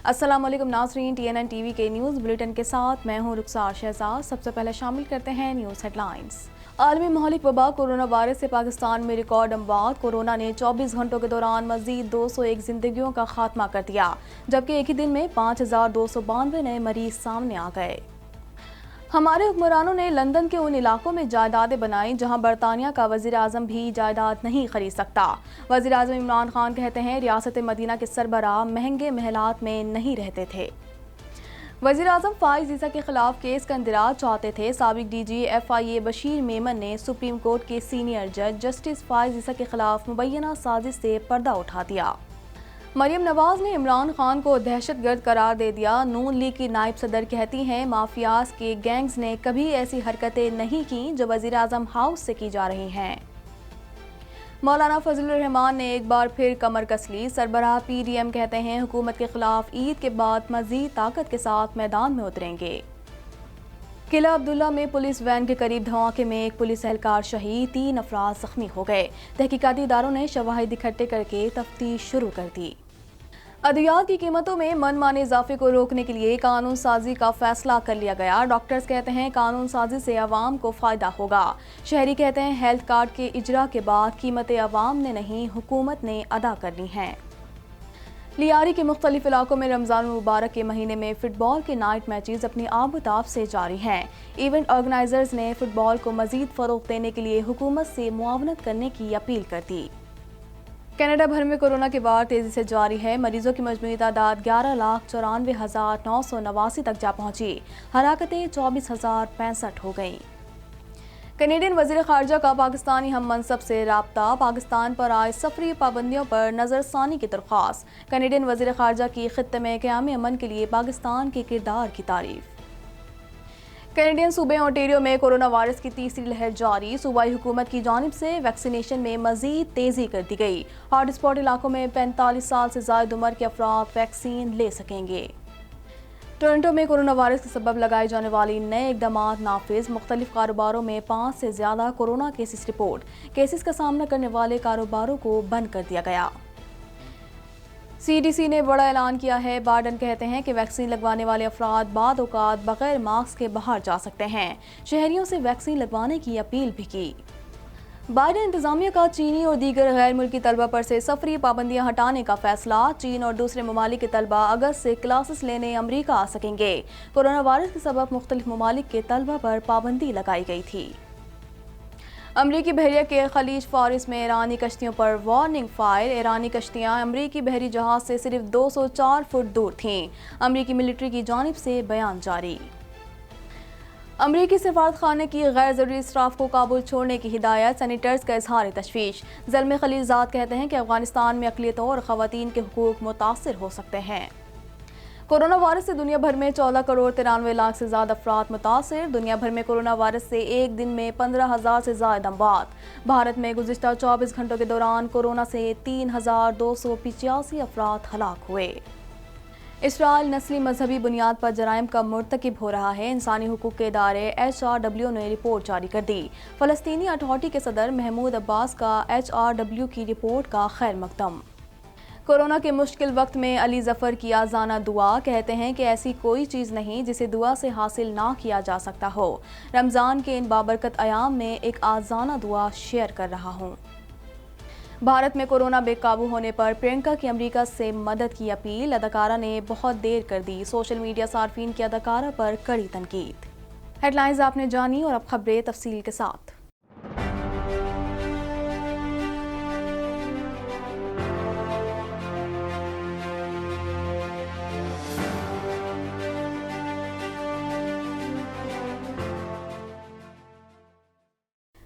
अस्सलाम वालेकुम नाज़रीन, TNN टीवी के न्यूज़ बुलेटिन के साथ मैं हूं रुखसार शहजाद। सबसे पहले शामिल करते हैं न्यूज़ हेडलाइंस। आलमी महलिक वबा कोरोना वायरस से पाकिस्तान में रिकॉर्ड अमवात। कोरोना ने 24 घंटों के दौरान मजीद 201 जिंदगियों का खात्मा कर दिया, जबकि एक ही दिन में 5292 नए मरीज सामने आ गए। हमारे हुक्मरानों ने लंदन के उन इलाकों में जायदादें बनाई जहां बरतानिया का वज़ीर आज़म भी जायदाद नहीं खरीद सकता। वज़ीर आज़म इमरान खान कहते हैं रियासत मदीना के सरबराह महंगे महलात में नहीं रहते थे। वज़ीर आज़म फाइज़ ईसा के खिलाफ केस का इंदिराज चाहते थे। साबिक DG FIA बशीर मेमन ने सुप्रीम कोर्ट के सीनियर जज जस्टिस फाइज़ ईसा के खिलाफ मुबैना साजिश से पर्दा उठा दिया। मरियम नवाज ने इमरान खान को दहशतगर्द करार दे दिया। नून लीग की नायब सदर कहती हैं माफियाज के गैंग्स ने कभी ऐसी हरकतें नहीं की जो वज़ीर आज़म हाउस से की जा रही हैं। मौलाना फजलुर रहमान ने एक बार फिर कमर कस ली। सरबराह PDM कहते हैं हुकूमत के खिलाफ ईद के बाद मजीद ताकत के साथ मैदान में उतरेंगे। किला अब्दुल्ला में पुलिस वैन के करीब धमाके में एक पुलिस एहलकार शहीद, 3 अफराद जख्मी हो गए। तहकीकाती इदारों ने शवाहिद इकट्ठे करके तफ्तीश शुरू कर दी। अद्वियात की कीमतों में मनमाने इजाफे को रोकने के लिए कानून साजी का फैसला कर लिया गया। डॉक्टर्स कहते हैं कानून साजी से अवाम को फ़ायदा होगा। शहरी कहते हैं हेल्थ कार्ड के इजरा के बाद कीमतें अवाम ने नहीं हुकूमत ने अदा करनी हैं। लियारी के मुख्तलिफ इलाकों में रमज़ान मुबारक के महीने में फ़ुटबॉल के नाइट मैचेस अपनी आबोताब से जारी हैं। इवेंट ऑर्गेनाइजर्स ने फ़ुटबॉल को मज़ीद फ़रोग़ देने के लिए हुकूमत से मुआवनत करने की अपील कर दी। कनाडा भर में कोरोना की वार तेज़ी से जारी है। मरीजों की मजमूई तादाद 11,94,989 तक जा पहुंची। हलाकतें 24,065 हो गईं। कैनेडियन वज़ीर ख़ारजा का पाकिस्तानी हम मनसब से राब्ता। पाकिस्तान पर आए सफरी पाबंदियों पर नज़रसानी की दरख्वास्त। कैनेडियन वज़ीर ख़ारजा की खित्ते में क़याम अमन के लिए पाकिस्तान के किरदार की तारीफ। कैनेडियन सूबे ओंटारियो में कोरोना वायरस की तीसरी लहर जारी। सूबाई हुकूमत की जानिब से वैक्सीनेशन में मजीद तेज़ी कर दी गई। हॉट स्पॉट इलाकों में 45 साल से ज़ायद उम्र के अफराद वैक्सीन ले सकेंगे। टोरंटो में कोरोना वायरस के सबब लगाए जाने वाली नए इक़दामात नाफिज। मुख्तलिफ कारोबारों में 5 से ज़्यादा कोरोना केसेस रिपोर्ट। केसेस का सामना करने वाले कारोबारों को बंद कर दिया गया। CDC ने बड़ा ऐलान किया है। बाइडन कहते हैं कि वैक्सीन लगवाने वाले अफराद बाद औकात बगैर मास्क के बाहर जा सकते हैं। शहरियों से वैक्सीन लगवाने की अपील भी की। बाइडन इंतजामिया का चीनी और दीगर गैर मुल्की तलबा पर से सफरी पाबंदियां हटाने का फैसला। चीन और दूसरे ममालिक के तलबा अगस्त से क्लासेस लेने अमरीका आ सकेंगे। कोरोना वायरस के सबब मुख्तलिफ ममालिक के तलबा पर पाबंदी लगाई गई थी। अमरीकी बहरिया के खलीज फारिस में ईरानी कश्तियों पर वार्निंग फायर। ईरानी कश्तियां अमरीकी बहरी जहाज से सिर्फ 204 फुट दूर थीं। अमरीकी मिलिट्री की जानिब से बयान जारी। अमरीकी सफारत खाने की गैर ज़रूरी स्टाफ को काबुल छोड़ने की हिदायत। सैनिटर्स का इजहार तशवीश। ज़ल्मे खलीलजाद कहते हैं कि अफगानिस्तान में अक़लियतों और ख़वातीन के हुकूक मुतासर हो सकते हैं। कोरोना वायरस से दुनिया भर में 14 करोड़ 93 लाख से ज़्यादा अफराद मुतासिर। दुनिया भर में कोरोना वायरस से एक दिन में 15,000 से ज़्यादा अमवात। भारत में गुज़िश्ता 24 घंटों के दौरान कोरोना से 3,285 अफराद हलाक हुए। इसराइल नस्ली मजहबी बुनियाद पर जराइम का मुर्तकिब हो रहा है। इंसानी हुकूक के इदारे HRW ने रिपोर्ट जारी कर दी। फ़लस्तीनी अथॉरिटी के सदर महमूद अब्बास का HRW की रिपोर्ट का खैर मकदम। कोरोना के मुश्किल वक्त में अली ज़फ़र की आज़ाना दुआ। कहते हैं कि ऐसी कोई चीज़ नहीं जिसे दुआ से हासिल ना किया जा सकता हो। रमज़ान के इन बाबरकत अयाम में एक आज़ाना दुआ शेयर कर रहा हूँ। भारत में कोरोना बेकाबू होने पर प्रियंका की अमेरिका से मदद की अपील। अदाकारा ने बहुत देर कर दी। सोशल मीडिया सार्फिन की अदाकारा पर कड़ी तनकीद। हेडलाइंस आपने जानी और अब खबरें तफसील के साथ।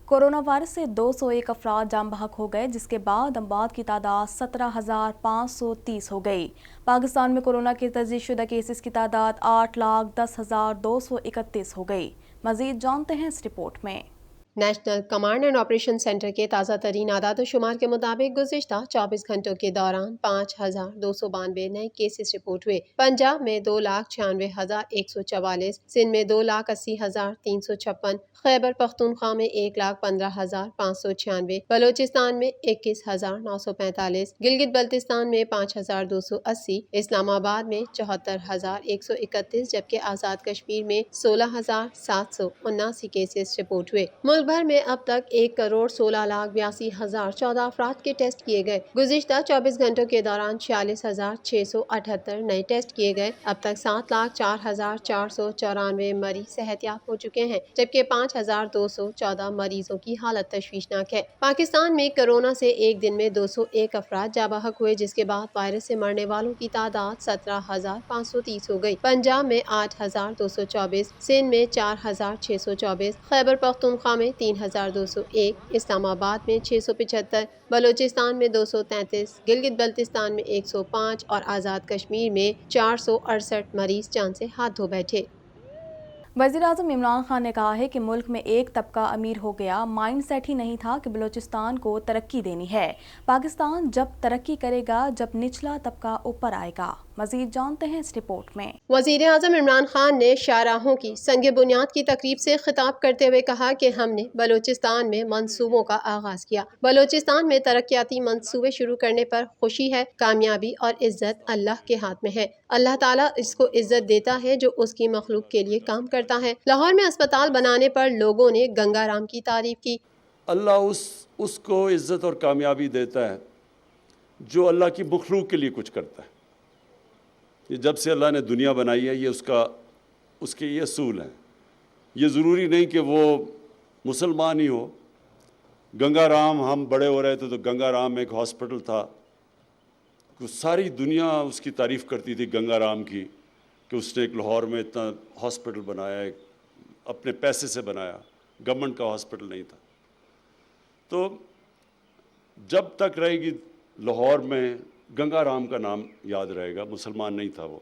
कोरोना वायरस से 201 अफराद जाम बहक हो गए, जिसके बाद अमवात की तादाद 17,530 हो गई। पाकिस्तान में कोरोना के तस्दीक़शुदा केसेस की तादाद 8,10,231 हो गई। मज़ीद जानते हैं इस रिपोर्ट में। National command and operation centre کے تازہ ترین اعداد و شمار کے مطابق گزشتہ 24 گھنٹوں کے دوران 5,292 نئے کیسز رپورٹ ہوئے۔ پنجاب میں 2,96,144، سندھ میں 2,80,356، خیبر پختونخوا میں 1,15,596، بلوچستان میں 21,945، گلگت بلتستان میں 5,280، اسلام آباد میں 74,131، جبکہ آزاد کشمیر میں 16,779 کیسز رپورٹ ہوئے۔ ملک بھر میں اب تک 1,16,82,014 افراد کے ٹیسٹ کیے گئے۔ گزشتہ 24 گھنٹوں کے دوران 46,678 نئے ٹیسٹ کیے گئے۔ اب تک 7,04,494 مریض صحت یاب ہو چکے ہیں، جبکہ 5,214 مریضوں کی حالت تشویشناک ہے۔ پاکستان میں کورونا سے ایک دن میں 201 افراد جاں بحق ہوئے، جس کے بعد وائرس سے مرنے والوں کی تعداد 17,530 ہو گئی۔ پنجاب میں 8,224، سندھ میں 4,624، خیبر پختونخوا میں 3,201، اسلام آباد میں 675، بلوچستان میں 233، گلگت بلتستان میں 105 اور آزاد کشمیر میں 468 مریض جان سے ہاتھ دھو بیٹھے۔ وزیراعظم عمران خان نے کہا ہے کہ ملک میں ایک طبقہ امیر ہو گیا، مائنڈ سیٹ ہی نہیں تھا کہ بلوچستان کو ترقی دینی ہے۔ پاکستان جب ترقی کرے گا جب نچلا طبقہ اوپر آئے گا۔ مزید جانتے ہیں اس رپورٹ میں۔ وزیر اعظم عمران خان نے شاہراہوں کی سنگ بنیاد کی تقریب سے خطاب کرتے ہوئے کہا کہ ہم نے بلوچستان میں منصوبوں کا آغاز کیا۔ بلوچستان میں ترقیاتی منصوبے شروع کرنے پر خوشی ہے۔ کامیابی اور عزت اللہ کے ہاتھ میں ہے۔ اللہ تعالیٰ اس کو عزت دیتا ہے جو اس کی مخلوق کے لیے کام کرتا ہے۔ لاہور میں اسپتال بنانے پر لوگوں نے گنگا رام کی تعریف کی۔ اللہ اس کو عزت اور کامیابی دیتا ہے جو اللہ کی مخلوق کے لیے کچھ کرتا ہے۔ یہ جب سے اللہ نے دنیا بنائی ہے، یہ اس کے یہ اصول ہیں۔ یہ ضروری نہیں کہ وہ مسلمان ہی ہو۔ گنگا رام، ہم بڑے ہو رہے تھے تو گنگا رام ایک ہاسپٹل تھا، ساری دنیا اس کی تعریف کرتی تھی گنگا رام کی، کہ اس نے ایک لاہور میں اتنا ہاسپٹل بنایا، اپنے پیسے سے بنایا، گورنمنٹ کا ہاسپٹل نہیں تھا۔ تو جب تک رہے گی لاہور میں گنگا رام کا نام یاد رہے گا، مسلمان نہیں تھا وہ۔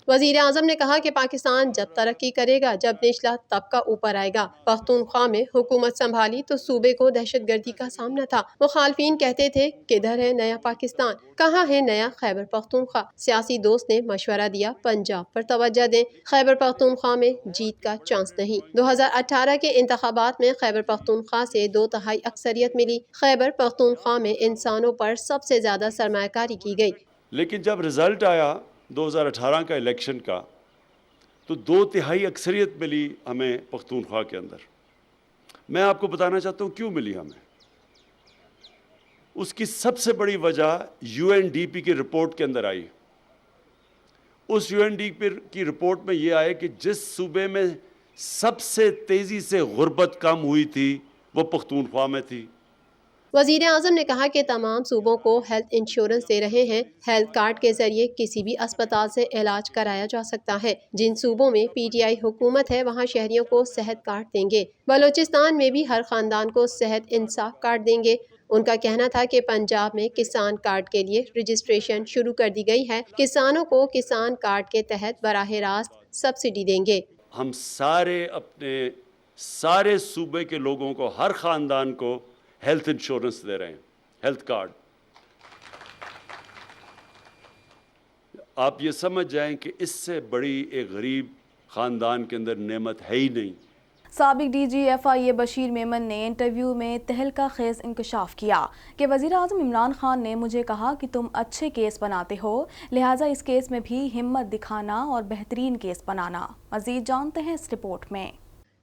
وزیر اعظم نے کہا کہ پاکستان جب ترقی کرے گا جب نچلا طبقہ اوپر آئے گا۔ پختونخوا میں حکومت سنبھالی تو صوبے کو دہشت گردی کا سامنا تھا۔ مخالفین کہتے تھے کدھر ہے نیا پاکستان، کہاں ہے نیا خیبر پختونخوا۔ سیاسی دوست نے مشورہ دیا پنجاب پر توجہ دیں، خیبر پختونخوا میں جیت کا چانس نہیں۔ 2018 کے انتخابات میں خیبر پختونخوا سے 2/3 اکثریت ملی۔ خیبر پختونخوا میں انسانوں پر سب سے زیادہ سرمایہ کاری کی گئی۔ لیکن جب رزلٹ آیا 2018 کا الیکشن کا تو 2/3 اکثریت ملی ہمیں پختونخوا کے اندر۔ میں آپ کو بتانا چاہتا ہوں کیوں ملی ہمیں۔ اس کی سب سے بڑی وجہ UNDP کی رپورٹ کے اندر آئی۔ اس UNDP کی رپورٹ میں یہ آئے کہ جس صوبے میں سب سے تیزی سے غربت کم ہوئی تھی وہ پختونخوا میں تھی۔ وزیر اعظم نے کہا کہ تمام صوبوں کو ہیلتھ انشورنس دے رہے ہیں۔ ہیلتھ کارڈ کے ذریعے کسی بھی اسپتال سے علاج کرایا جا سکتا ہے۔ جن صوبوں میں PTI حکومت ہے وہاں شہریوں کو صحت کارڈ دیں گے۔ بلوچستان میں بھی ہر خاندان کو صحت انصاف کارڈ دیں گے۔ ان کا کہنا تھا کہ پنجاب میں کسان کارڈ کے لیے رجسٹریشن شروع کر دی گئی ہے۔ کسانوں کو کسان کارڈ کے تحت براہ راست سبسڈی دیں گے۔ ہم اپنے سارے صوبے کے لوگوں کو، ہر خاندان کو ہیلتھ انشورنس دے رہے ہیں، ہیلتھ کارڈ۔ آپ یہ سمجھ جائیں کہ اس سے بڑی ایک غریب خاندان کے اندر نعمت ہے ہی نہیں۔ سابق DG FIA بشیر میمن نے انٹرویو میں تہلکہ خیز انکشاف کیا کہ وزیر اعظم عمران خان نے مجھے کہا کہ تم اچھے کیس بناتے ہو، لہٰذا اس کیس میں بھی ہمت دکھانا اور بہترین کیس بنانا۔ مزید جانتے ہیں اس رپورٹ میں۔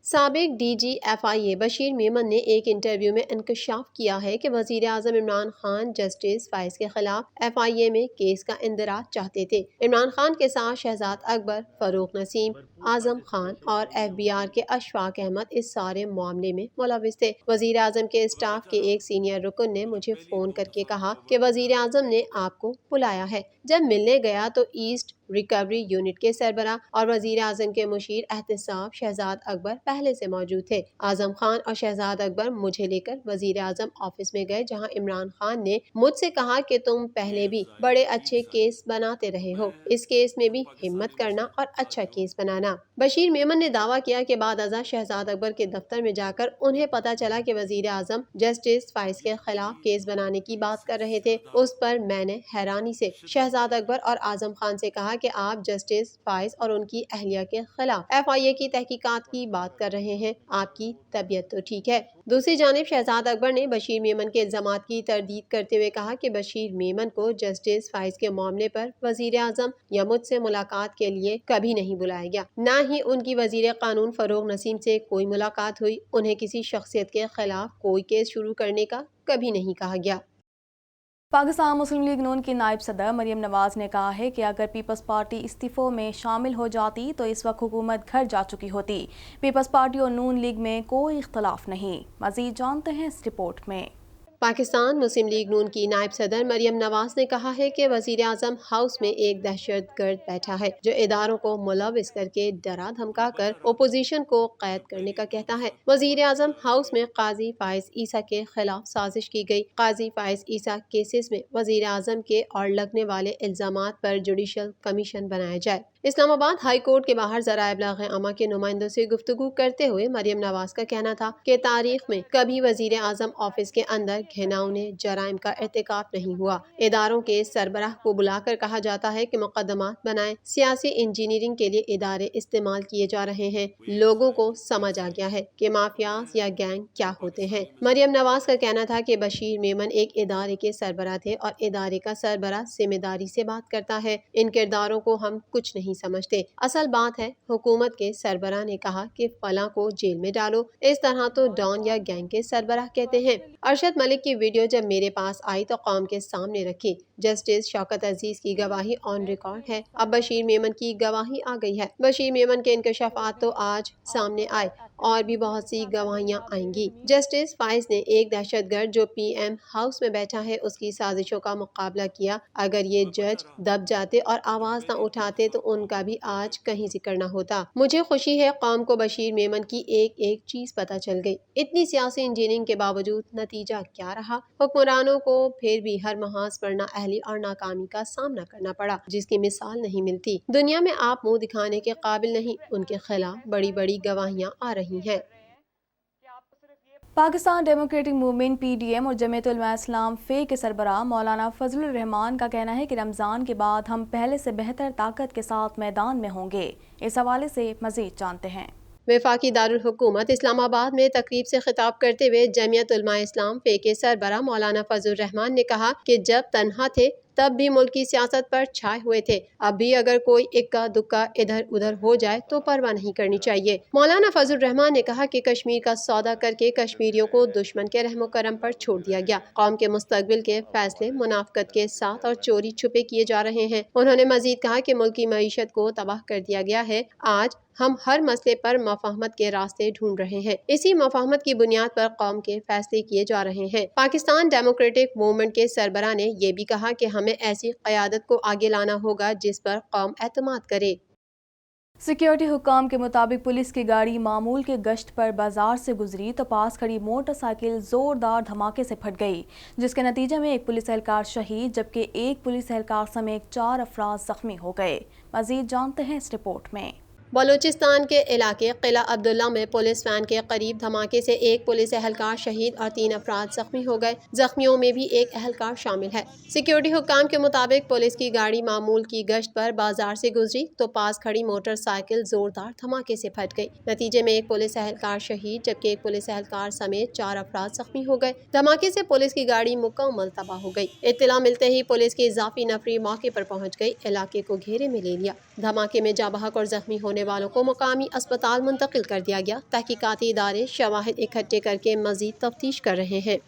سابق DG FIA بشیر میمن نے ایک انٹرویو میں انکشاف کیا ہے کہ وزیر اعظم عمران خان جسٹس فائز کے خلاف FIA میں کیس کا اندراج چاہتے تھے۔ عمران خان کے ساتھ شہزاد اکبر، فاروق نسیم، اعظم خان اور FBR کے اشفاق احمد اس سارے معاملے میں ملوث تھے۔ وزیر اعظم کے اسٹاف کے ایک سینئر رکن نے مجھے فون کر کے کہا کہ وزیر اعظم نے آپ کو بلایا ہے۔ جب ملنے گیا تو ایسٹ ریکوری یونٹ کے سربراہ اور وزیر اعظم کے مشیر احتساب شہزاد اکبر पहले से मौजूद थे। आजम खान और शहजाद अकबर मुझे लेकर वजीर आजम ऑफिस में गए, जहां इमरान खान ने मुझसे कहा कि तुम पहले भी बड़े अच्छे केस बनाते रहे हो, इस केस में भी हिम्मत करना और अच्छा केस बनाना। बशीर मेमन ने दावा किया कि बाद अज़ा शहजाद अकबर के दफ्तर में जाकर उन्हें पता चला कि वजीर आजम जस्टिस फाइज के खिलाफ केस बनाने की बात कर रहे थे। उस पर मैंने हैरानी से शहजाद अकबर और आजम खान से कहा कि आप जस्टिस फाइज और उनकी अहलिया के खिलाफ FIA की तहकीकात की बात कर रहे हैं, आपकी तबीयत तो ठीक है। दूसरी जानिब शहजाद अकबर ने बशीर मेमन के इल्जामात की तरदीद करते हुए कहा कि बशीर मेमन को जस्टिस फाइज के मामले पर वजीर आजम या मुझसे मुलाकात के लिए कभी नहीं बुलाया गया, न ही उनकी वजीर कानून फरोग नसीम से कोई मुलाकात हुई। उन्हें किसी शख्सियत के खिलाफ कोई केस शुरू करने का कभी नहीं कहा गया। पाकिस्तान मुस्लिम लीग नून की नायब सदर मरियम नवाज ने कहा है कि अगर पीपल्स पार्टी इस्तीफों में शामिल हो जाती तो इस वक्त हुकूमत घर जा चुकी होती। पीपल्स पार्टी और नून लीग में कोई इख्तलाफ नहीं। मजीद जानते हैं इस रिपोर्ट में। पाकिस्तान मुस्लिम लीग नून की नायब सदर मरियम नवाज ने कहा है कि वजीर आजम हाउस में एक दहशतगर्द बैठा है जो इदारों को मुलविस करके डरा धमका कर अपोजिशन को कैद करने का कहता है। वजीर आजम हाउस में काजी फाइज ईसा के खिलाफ साजिश की गई। काजी फाइज ईसा केसेस में वजीर आजम के और लगने वाले इल्जामात पर जुडिशल कमीशन बनाया जाए। इस्लामाबाद हाई कोर्ट के बाहर ज़राए इब्लाग़ आमा के नुमाइंदों से गुफ्तगू करते हुए मरियम नवाज का कहना था कि तारीख में कभी वजीर आजम ऑफिस के अंदर घिनौने जराइम का इर्तिकाब नहीं हुआ। इदारों के सरबराह को बुलाकर कहा जाता है कि मुकदमात बनाए, सियासी इंजीनियरिंग के लिए इदारे इस्तेमाल किए जा रहे हैं। लोगों को समझ आ गया है कि माफियाज या गैंग क्या होते हैं। मरियम नवाज का कहना था कि बशीर मेमन एक इदारे के सरबराह थे और इदारे का सरबराह जिम्मेदारी से बात करता है। इन किरदारों को हम कुछ नहीं समझते। असल बात है हुकूमत के सरबराह ने कहा कि फलां को जेल में डालो, इस तरह तो डॉन या गैंग के सरबराह कहते हैं। अरशद मलिक की वीडियो जब मेरे पास आई तो कौम के सामने रखी। जस्टिस शौकत अजीज की गवाही ऑन रिकॉर्ड है। अब बशीर मेमन की गवाही आ गई है। बशीर मेमन के इंकशाफात तो आज सामने आए और भी बहुत सी गवाहियां आएंगी। जस्टिस फाइज ने एक दहशतगर्द जो PM हाउस में बैठा है उसकी साजिशों का मुकाबला किया। अगर ये जज दब जाते और आवाज न उठाते तो उनका भी आज कहीं जिक्र न होता। मुझे खुशी है कौम को बशीर मेमन की एक एक चीज पता चल गई। इतनी सियासी इंजीनियरिंग के बावजूद नतीजा क्या रहा? हुक्मरानों को फिर भी हर महाज पर नाअहली और नाकामी का सामना करना पड़ा जिसकी मिसाल नहीं मिलती। दुनिया में आप मुंह दिखाने के काबिल नहीं। उनके खिलाफ बड़ी बड़ी गवाहियां आ रही हैं। पाकिस्तान डेमोक्रेटिक मूवमेंट PDM और जमीयत उलमा इस्लाम फे के सरबराह मौलाना फजलुर रहमान का कहना है कि रमज़ान के बाद हम पहले से बेहतर ताकत के साथ मैदान में होंगे। इस हवाले से मजीद जानते हैं। वफाकी दारुल हुकूमत इस्लामाबाद में तकरीब से खिताब करते हुए जमीयत उलमा इस्लाम फे के सरबराह मौलाना फजलुर रहमान ने कहा कि जब तन्हा थे तब भी मुल्क की सियासत पर छाए हुए थे। अब भी अगर कोई इक्का दुक्का इधर उधर हो जाए तो परवाह नहीं करनी चाहिए। मौलाना फजलुर रहमान ने कहा कि कश्मीर का सौदा करके कश्मीरियों को दुश्मन के रहमो करम पर छोड़ दिया गया। कौम के मुस्तकबिल के फैसले मुनाफकत के साथ और चोरी छुपे किए जा रहे हैं। उन्होंने मजीद कहा कि मुल्क की मईशत को तबाह कर दिया गया है। आज हम हर मसले पर मफाहमत के रास्ते ढूंढ रहे हैं। इसी मफाहमत की बुनियाद पर कौम के फैसले किए जा रहे हैं। पाकिस्तान डेमोक्रेटिक मूवमेंट के सरबराह ने यह भी कहा कि हमें ऐसी क़यादत को आगे लाना होगा जिस पर कौम एतमाद करे। सिक्योरिटी हुक्काम के मुताबिक पुलिस की गाड़ी मामूल के गश्त पर बाजार से गुजरी तो पास खड़ी मोटरसाइकिल जोरदार धमाके से फट गई, जिसके नतीजे में एक पुलिस एहलकार शहीद जबकि एक पुलिस एहलकार समेत 4 अफराद जख्मी हो गए। मजीद जानते हैं इस रिपोर्ट में। बलूचिस्तान के इलाके किला अब्दुल्ला में पुलिस वैन के करीब धमाके से एक पुलिस एहलकार शहीद और 3 अफराद जख्मी हो गए। जख्मियों में भी एक एहलकार शामिल है। सिक्योरिटी हुक्काम के मुताबिक पुलिस की गाड़ी मामूल की गश्त पर बाजार से गुजरी तो पास खड़ी मोटरसाइकिल जोरदार धमाके से फट गई। नतीजे में एक पुलिस एहलकार शहीद जबकि एक पुलिस एहलकार समेत 4 अफराद जख्मी हो गए। धमाके से पुलिस की गाड़ी मुकम्मल तबाह हो गई। इत्तला मिलते ही पुलिस की इजाफी नफरी मौके पर पहुंच गई, इलाके को घेरे में ले लिया। धमाके में जाँ बहक और जख्मी होने वालों को मुकामी अस्पताल मुंतकिल कर दिया गया। तहकीकाती इदारे शवाहिद इकट्ठे करके मजीद तफ्तीश कर रहे हैं।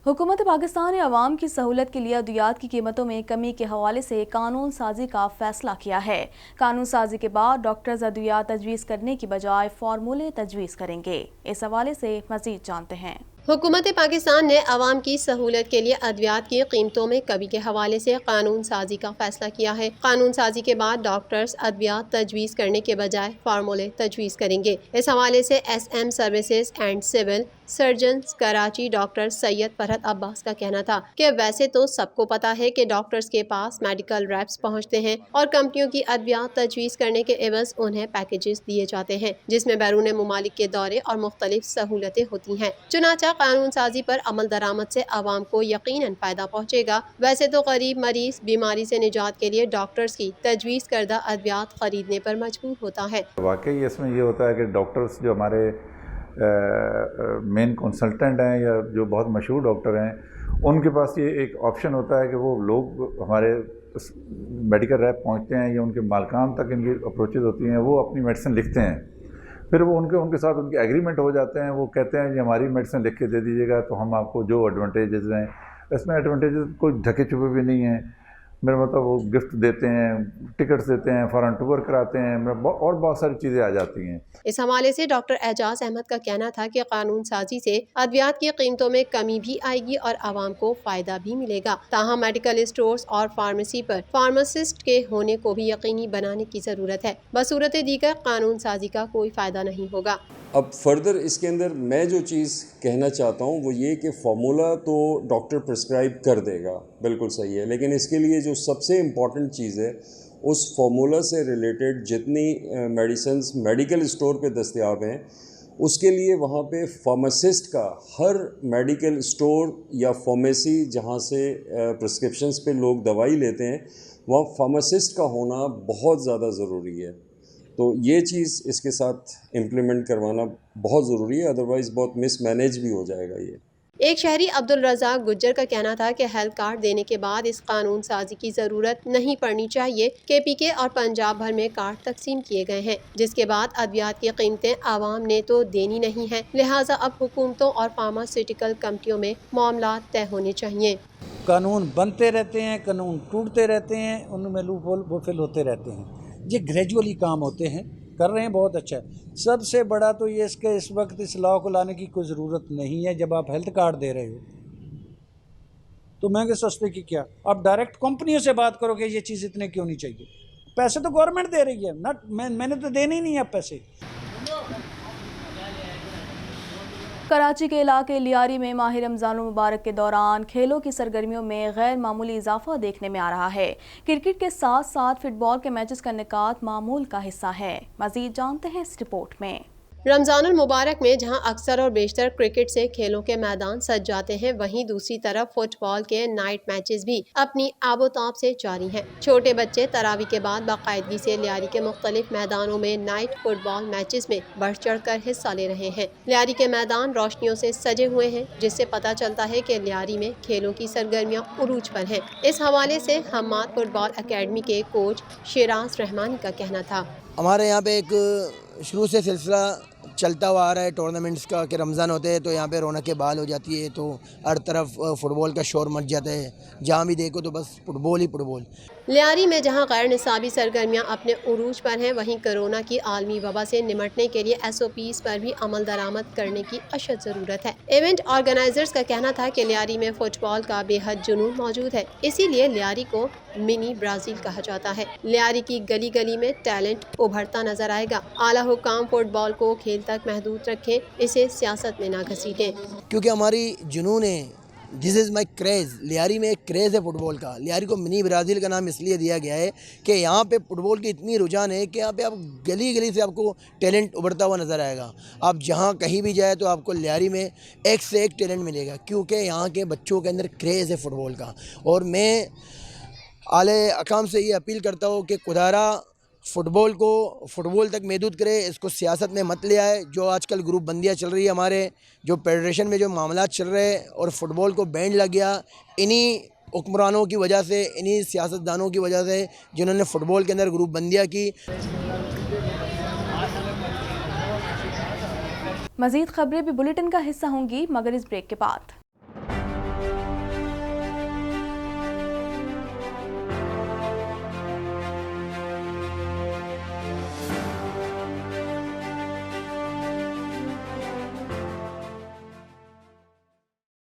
हुकूमत पाकिस्तान ने अवाम की सहूलत के लिए अद्वियात की कीमतों में कमी के हवाले से कानून साजी का फैसला किया है। कानून साजी के बाद डॉक्टर्स अद्वियात तजवीज़ करने की बजाय फार्मूले तजवीज़ करेंगे। इस हवाले से मजीद जानते हैं। हुकूमत पाकिस्तान ने आवाम की सहूलत के लिए अद्वियात की कीमतों में कमी के हवाले से कानून साजी का फैसला किया है। कानून साजी के बाद डॉक्टर्स अद्वियात तजवीज़ करने के बजाय फार्मूले तजवीज़ करेंगे। इस हवाले से SM services and civil surgeons Karachi doctor Syed Farhat Abbas का कहना था कि वैसे तो सबको पता है कि डॉक्टर्स के पास मेडिकल रैप्स पहुंचते हैं और कंपनियों की अद्वियात तजवीज़ करने के एवज उन्हें पैकेजेस दिए जाते हैं जिसमें बैरून मुमालिक के दौरे और मुख्तलिफ सहूलतें होती हैं। चुनाचा कानून साजी पर अमल दरामद से आवाम को यकीनन फ़ायदा पहुँचेगा। वैसे तो गरीब मरीज बीमारी से निजात के लिए डॉक्टर्स की तजवीज़ करदा अद्वियात ख़रीदने पर मजबूर होता है। वाकई इसमें ये होता है कि डॉक्टर्स जो हमारे मेन कंसल्टेंट हैं या जो बहुत मशहूर डॉक्टर हैं उनके पास ये एक ऑप्शन होता है कि वो लोग हमारे मेडिकल रैप पहुंचते हैं या उनके मालकान तक इनकी अप्रोचेज होती हैं, वो अपनी मेडिसिन लिखते हैं, फिर वो उनके साथ उनके एग्रीमेंट हो जाते हैं। वो कहते हैं कि हमारी मेडिसिन लिख के दे दीजिएगा तो हम आपको जो एडवांटेजेस हैं, इसमें एडवांटेजेस कोई ढके छुपे भी नहीं हैं। मेरा मतलब वो गिफ्ट देते हैं, टिकट्स देते हैं, फॉरेन टूर कराते हैं और बहुत सारी चीज़ें आ जाती हैं। इस हवाले से डॉक्टर एजाज अहमद का कहना था कि कानून साजी से अद्वियात की कीमतों में कमी भी आएगी और आवाम को फायदा भी मिलेगा। ताहम मेडिकल स्टोर्स और फार्मेसी पर फार्मासिस्ट के होने को भी यकीनी बनाने की ज़रूरत है। बसूरत दीगर कानून साजी का कोई फ़ायदा नहीं होगा। अब फर्दर इसके अंदर मैं जो चीज़ कहना चाहता हूँ वो ये कि फार्मूला तो डॉक्टर प्रिस्क्राइब कर देगा, बिल्कुल सही है, लेकिन इसके लिए जो सबसे इम्पॉर्टेंट चीज़ है उस फार्मूला से रिलेटेड जितनी मेडिसिन्स मेडिकल स्टोर पे दस्तयाब हैं उसके लिए वहाँ पे फार्मासिस्ट का हर मेडिकल स्टोर या फार्मेसी जहाँ से प्रिस्क्रिप्शंस पे लोग दवाई लेते हैं वहाँ फार्मासिस्ट का होना बहुत ज़्यादा ज़रूरी है। तो ये चीज़ इसके साथ इम्प्लीमेंट करवाना बहुत ज़रूरी है, अदरवाइज़ बहुत मिसमैनेज भी हो जाएगा ये। एक शहरी अब्दुल रज़ाक गुज्जर का कहना था कि हेल्थ कार्ड देने के बाद इस कानून साजी की ज़रूरत नहीं पड़नी चाहिए। KPK और पंजाब भर में कार्ड तकसीम किए गए हैं जिसके बाद अद्वियात की कीमतें आवाम ने तो देनी नहीं है, लिहाजा अब हुकूमतों और फार्मास्यूटिकल कंपनियों में मामला तय होने चाहिए। कानून बनते रहते हैं, कानून टूटते रहते हैं, उनमें लूप होल वो फिल होते रहते हैं। ये ग्रेजुअली काम होते हैं, कर रहे हैं, बहुत अच्छा है। सबसे बड़ा तो ये इसके इस वक्त इस लॉ को लाने की कोई ज़रूरत नहीं है। जब आप हेल्थ कार्ड दे रहे हो तो महंगे सस्ते की क्या, आप डायरेक्ट कंपनियों से बात करो कि ये चीज़ इतने क्यों नहीं चाहिए। पैसे तो गवर्नमेंट दे रही है ना, मैंने तो देने ही नहीं है पैसे। कराची के इलाके लियारी में माह रमज़ान मुबारक के दौरान खेलों की सरगर्मियों में गैर मामूली इजाफा देखने में आ रहा है। क्रिकेट के साथ साथ फुटबॉल के मैचेस का इनेकाद मामूल का हिस्सा है। मज़ीद जानते हैं इस रिपोर्ट में। रमज़ानुल मुबारक में जहां अक्सर और बेशतर क्रिकेट से खेलों के मैदान सज जाते हैं, वहीं दूसरी तरफ फुटबॉल के नाइट मैचेस भी अपनी आबोताब से जारी हैं। छोटे बच्चे तरावी के बाद बाकायदगी से लियारी के मुख्तलिफ मैदानों में नाइट फुटबॉल मैचेस में बढ़ चढ़ कर हिस्सा ले रहे हैं। लियारी के मैदान रोशनियों से सजे हुए हैं जिससे पता चलता है कि लियारी में खेलों की सरगर्मियाँ उरूज पर हैं। इस हवाले से हम्माद फुटबॉल अकेडमी के कोच शिराज रहमानी का कहना था, हमारे यहाँ पे एक शुरू से सिलसिला चलता हुआ आ रहा है टूर्नामेंट्स का कि रमज़ान होते हैं तो यहाँ पे रौनक बाल हो जाती है, तो हर तरफ फुटबॉल का शोर मच जाता है, जहाँ भी देखो तो बस फुटबॉल ही फुटबॉल। लियारी में जहां गैर निसाबी सरगर्मियां अपने उरूज पर हैं, वहीं कोरोना की आलमी वबा से निमटने के लिए SOPs पर भी अमल दरामद करने की अशद ज़रूरत है। इवेंट ऑर्गेनाइजर्स का कहना था कि लियारी में फुटबॉल का बेहद जुनून मौजूद है, इसीलिए लियारी को मिनी ब्राज़ील कहा जाता है। लियारी की गली गली में टैलेंट उभरता नजर आएगा। आला हुकाम फुटबॉल को खेल तक महदूद रखें, इसे सियासत में ना घसीटें। क्योंकि हमारी जुनून है, this is my craze. Lyari में एक क्रेज़ है फुटबॉल का। लियारी को मिनी ब्राज़ील का नाम इसलिए दिया गया है कि यहाँ पे फुटबॉल की इतनी रुझान है कि यहाँ पे आप गली गली से आपको टैलेंट उभरता हुआ नज़र आएगा। आप जहाँ कहीं भी जाए तो आपको लियारी में एक से एक टैलेंट मिलेगा, क्योंकि यहाँ के बच्चों के अंदर क्रेज़ है फुटबॉल का। और मैं आले अकाम से ये अपील करता हूँ कि खुदारा फ़ुटबॉल को फुटबॉल तक महदूद करे, इसको सियासत में मत ले आए। जो आजकल ग्रुप बंदियाँ चल रही है, हमारे जो फेडरेशन में जो मामला चल रहे हैं और फुटबॉल को बैंड लग गया, इन्हीं हुक्मरानों की वजह से, इन्हीं सियासतदानों की वजह से जिन्होंने फ़ुटबॉल के अंदर ग्रुप बंदियाँ की। मज़ीद खबरें भी बुलेटिन का हिस्सा होंगी मगर इस ब्रेक के बाद।